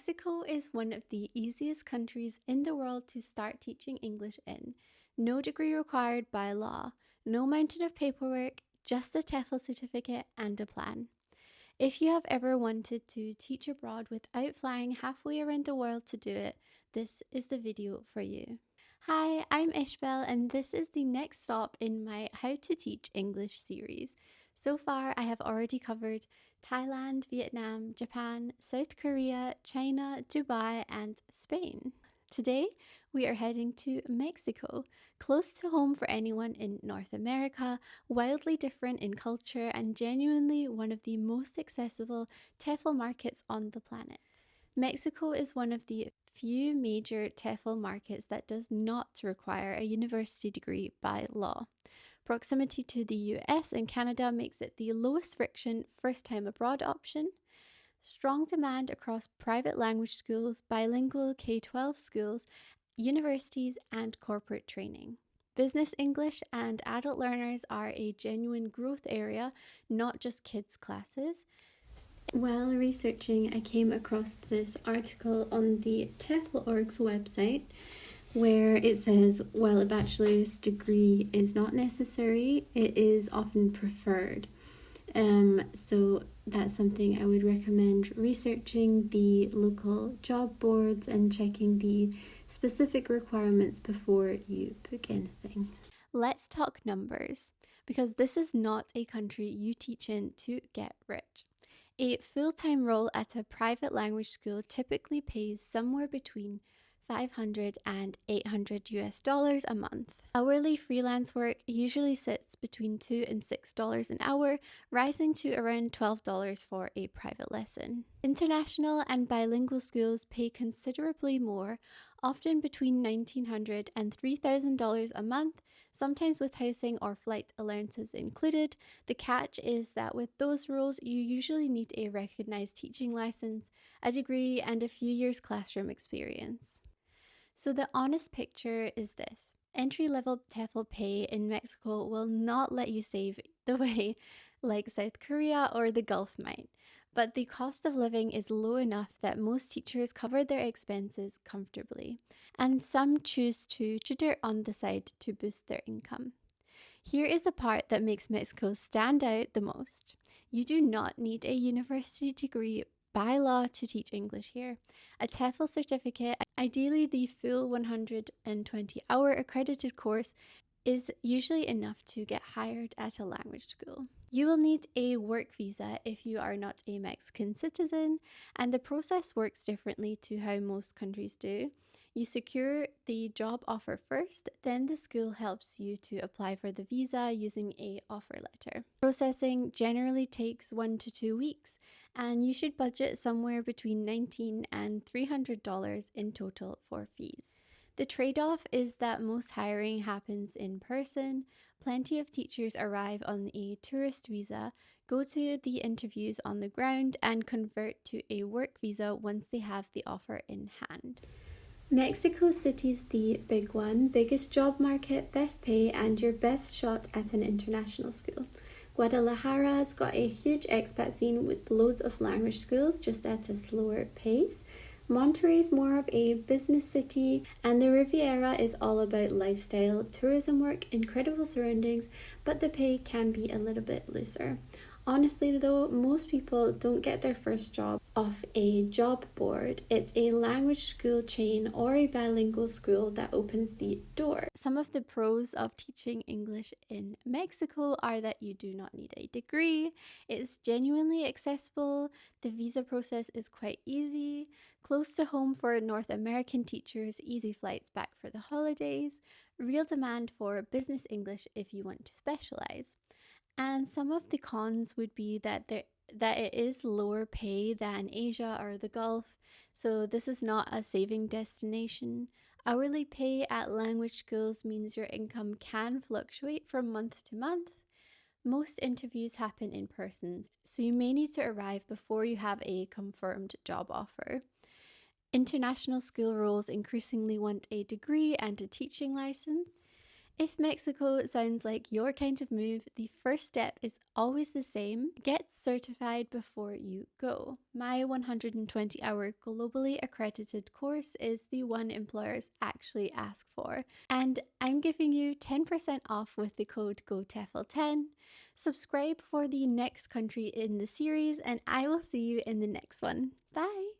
Mexico is one of the easiest countries in the world to start teaching English in. No degree required by law, no mountain of paperwork, just a TEFL certificate and a plan. If you have ever wanted to teach abroad without flying halfway around the world to do it, this is the video for you. Hi, I'm Ishbel and this is the next stop in my How to Teach English series. So far, I have already covered Thailand, Vietnam, Japan, South Korea, China, Dubai, and Spain. Today, we are heading to Mexico, close to home for anyone in North America, wildly different in culture, and genuinely one of the most accessible TEFL markets on the planet. Mexico is one of the few major TEFL markets that does not require a university degree by law. Proximity to the US and Canada makes it the lowest friction first-time abroad option. Strong demand across private language schools, bilingual K-12 schools, universities, and corporate training. Business English and adult learners are a genuine growth area, not just kids' classes. While researching, I came across this article on the TEFL.org's website where it says, while a bachelor's degree is not necessary, it is often preferred. So that's something I would recommend researching the local job boards and checking the specific requirements before you book anything. Let's talk numbers, because this is not a country you teach in to get rich. A full-time role at a private language school typically pays somewhere between $500 and $800 a month. Hourly freelance work usually sits between $2 and $6 an hour, rising to around $12 for a private lesson. International and bilingual schools pay considerably more, often between $1,900 and $3,000 a month, sometimes with housing or flight allowances included. The catch is that with those roles, you usually need a recognized teaching license, a degree, and a few years classroom experience. So the honest picture is this. Entry-level TEFL pay in Mexico will not let you save the way like South Korea or the Gulf might, but the cost of living is low enough that most teachers cover their expenses comfortably, and some choose to tutor on the side to boost their income. Here is the part that makes Mexico stand out the most. You do not need a university degree by law to teach English here. A TEFL certificate, ideally the full 120-hour accredited course, is usually enough to get hired at a language school. You will need a work visa if you are not a Mexican citizen, and the process works differently to how most countries do. You secure the job offer first, then the school helps you to apply for the visa using an offer letter. Processing generally takes 1 to 2 weeks, and you should budget somewhere between $19 and $300 in total for fees. The trade-off is that most hiring happens in person. Plenty of teachers arrive on a tourist visa, go to the interviews on the ground, and convert to a work visa once they have the offer in hand. Mexico City's the big one, biggest job market, best pay, and your best shot at an international school. Guadalajara's got a huge expat scene with loads of language schools, just at a slower pace. Monterrey's more of a business city, and the Riviera is all about lifestyle, tourism work, incredible surroundings, but the pay can be a little bit looser. Honestly though, most people don't get their first job off a job board. It's a language school chain or a bilingual school that opens the door. Some of the pros of teaching English in Mexico are that you do not need a degree, it's genuinely accessible, the visa process is quite easy, close to home for North American teachers, easy flights back for the holidays, real demand for business English if you want to specialize. And some of the cons would be that it is lower pay than Asia or the Gulf, so this is not a saving destination. Hourly pay at language schools means your income can fluctuate from month to month. Most interviews happen in person, so you may need to arrive before you have a confirmed job offer. International school roles increasingly want a degree and a teaching license. If Mexico sounds like your kind of move, the first step is always the same. Get certified before you go. My 120-hour globally accredited course is the one employers actually ask for. And I'm giving you 10% off with the code GOTEFL10. Subscribe for the next country in the series, and I will see you in the next one. Bye!